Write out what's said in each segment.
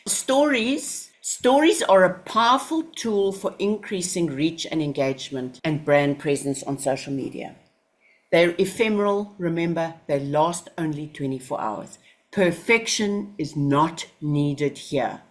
Stories are a powerful tool for increasing reach and engagement and brand presence on social media. They're ephemeral, remember, they last only 24 hours. Perfection is not needed here.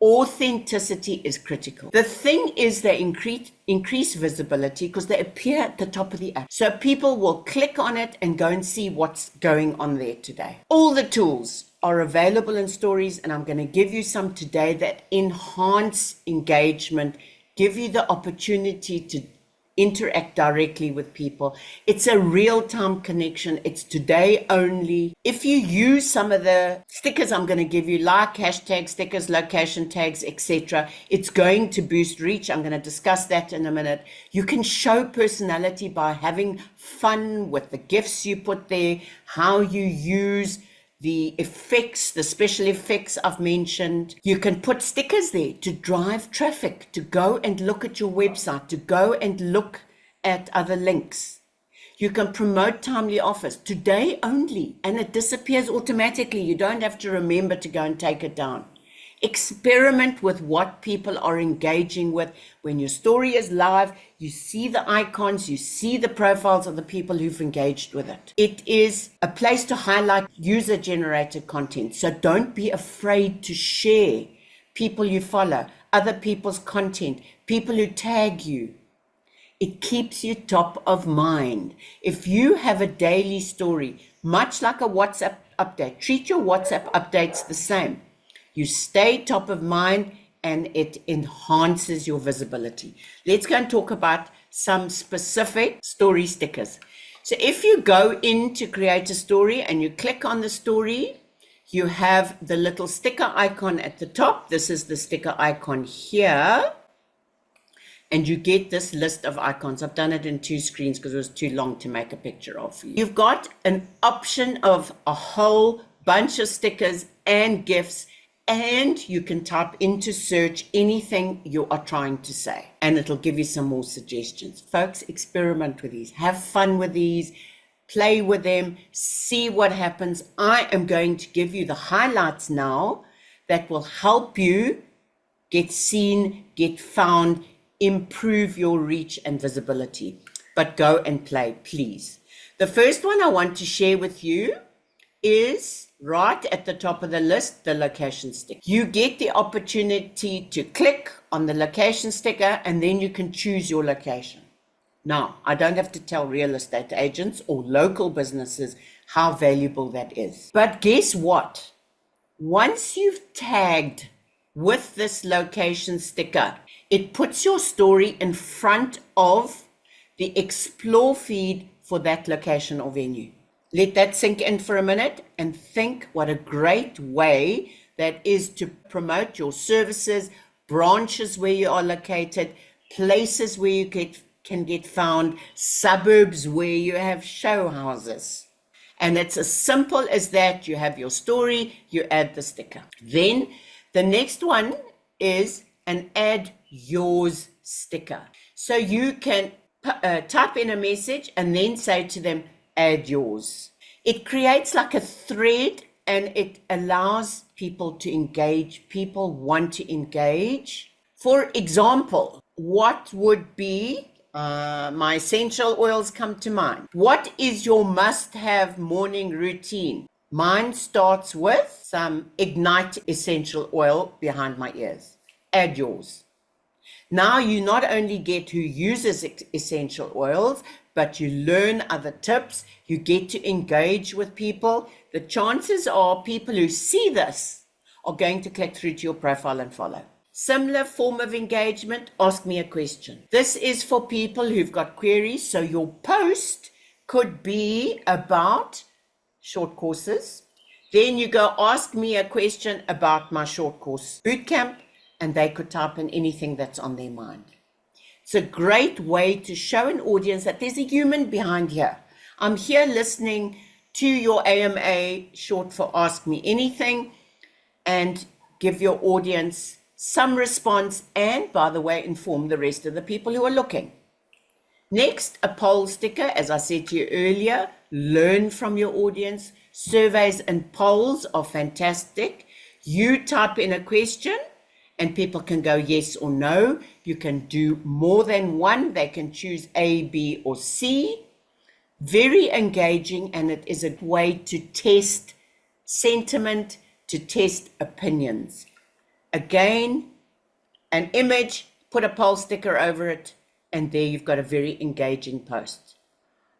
Authenticity is critical. The thing is they increase visibility because they appear at the top of the app. So people will click on it and go and see what's going on there today. All the tools are available in stories, and I'm going to give you some today that enhance engagement, give you the opportunity to interact directly with people. It's a real-time connection. It's today only. If you use some of the stickers I'm going to give you, like hashtag stickers, location tags, etc., it's going to boost reach. I'm going to discuss that in a minute. You can show personality by having fun with the gifts you put there, how you use the effects, the special effects I've mentioned. You can put stickers there to drive traffic, to go and look at your website, to go and look at other links. You can promote timely offers, today only, and it disappears automatically. You don't have to remember to go and take it down. Experiment with what people are engaging with. When your story is live, you see the icons, you see the profiles of the people who've engaged with it. It is a place to highlight user-generated content. So don't be afraid to share people you follow, other people's content, people who tag you. It keeps you top of mind. If you have a daily story, much like a WhatsApp update, treat your WhatsApp updates the same. You stay top of mind and it enhances your visibility. Let's go and talk about some specific story stickers. So if you go in to create a story and you click on the story, you have the little sticker icon at the top. This is the sticker icon here. And you get this list of icons. I've done it in 2 screens because it was too long to make a picture of for you. You've got an option of a whole bunch of stickers and GIFs, and you can type into search anything you are trying to say, and it'll give you some more suggestions. Folks, experiment with these. Have fun with these. Play with them. See what happens. I am going to give you the highlights now that will help you get seen, get found, improve your reach and visibility. But go and play, please. The first one I want to share with you is right at the top of the list, the location sticker. You get the opportunity to click on the location sticker and then you can choose your location. Now, I don't have to tell real estate agents or local businesses how valuable that is. But guess what? Once you've tagged with this location sticker, it puts your story in front of the explore feed for that location or venue. Let that sink in for a minute and think what a great way that is to promote your services, branches where you are located, places where you can get found, suburbs where you have show houses. And it's as simple as that. You have your story, you add the sticker. Then the next one is an add yours sticker. So you can type in a message and then say to them, add yours. It creates like a thread and it allows people to engage. People want to engage. For example, what would be, my essential oils come to mind. What is your must-have morning routine? Mine starts with some Ignite essential oil behind my ears. Add yours. Now you not only get who uses essential oils, but you learn other tips. You get to engage with people. The chances are people who see this are going to click through to your profile and follow. Similar form of engagement, ask me a question. This is for people who've got queries. So your post could be about short courses. Then you go ask me a question about my short course bootcamp, and they could type in anything that's on their mind. It's a great way to show an audience that there's a human behind here. I'm here listening to your AMA, short for Ask Me Anything, and give your audience some response and, by the way, inform the rest of the people who are looking. Next, a poll sticker. As I said to you earlier, learn from your audience. Surveys and polls are fantastic. You type in a question and people can go yes or no. You can do more than one. They can choose A, B, or C. Very engaging, and it is a way to test sentiment, to test opinions. Again, an image, put a poll sticker over it, and there you've got a very engaging post.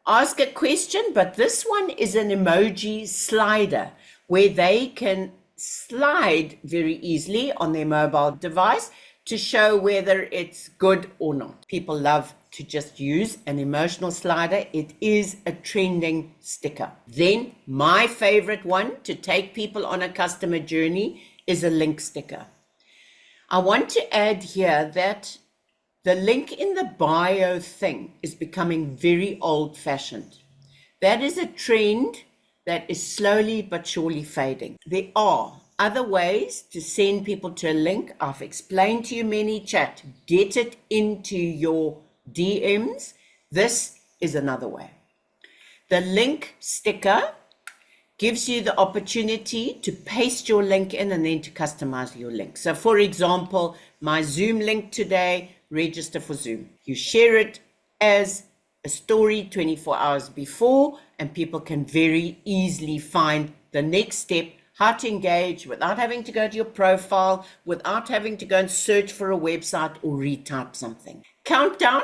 Ask a question, but this one is an emoji slider where they can slide very easily on their mobile device to show whether it's good or not. People love to just use an emotional slider. It is a trending sticker. Then my favorite one to take people on a customer journey is a link sticker. I want to add here that the link in the bio thing is becoming very old-fashioned. That is a trend that is slowly but surely fading. There are other ways to send people to a link. I've explained to you many chat. Get it into your DMs. This is another way. The link sticker gives you the opportunity to paste your link in and then to customize your link. So for example, my Zoom link today, register for Zoom. You share it as a story 24 hours before, and people can very easily find the next step, how to engage without having to go to your profile, without having to go and search for a website or retype something. Countdown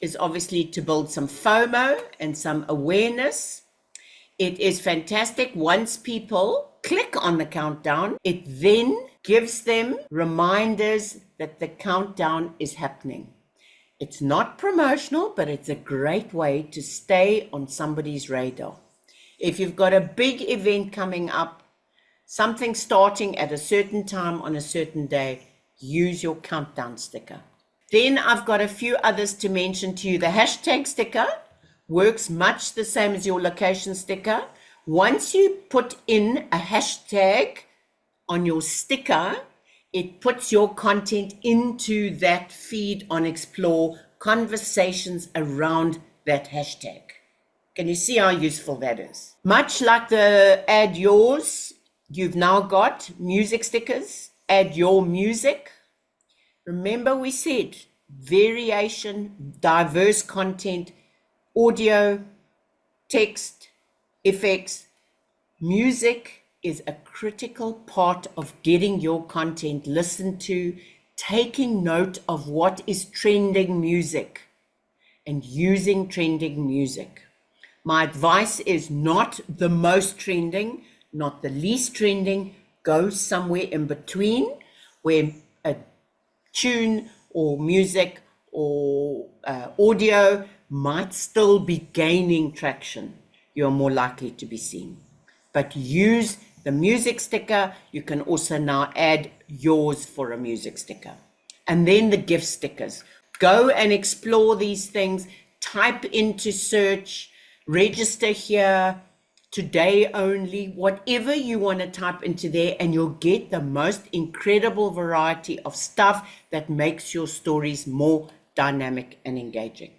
is obviously to build some FOMO and some awareness. It is fantastic. Once people click on the countdown, it then gives them reminders that the countdown is happening. It's not promotional, but it's a great way to stay on somebody's radar. If you've got a big event coming up, something starting at a certain time on a certain day, use your countdown sticker. Then I've got a few others to mention to you. The hashtag sticker works much the same as your location sticker. Once you put in a hashtag on your sticker, it puts your content into that feed on Explore, conversations around that hashtag. Can you see how useful that is? Much like the add yours, you've now got music stickers, add your music. Remember we said variation, diverse content, audio, text, effects, music is a critical part of getting your content listened to, taking note of what is trending music and using trending music. My advice is not the most trending, not the least trending. Go somewhere in between where a tune or music or audio might still be gaining traction. You're more likely to be seen. But use the music sticker. You can also now add yours for a music sticker. And then the gift stickers. Go and explore these things. Type into search, register here, today only, whatever you want to type into there, and you'll get the most incredible variety of stuff that makes your stories more dynamic and engaging.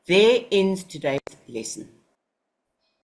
There ends today's lesson.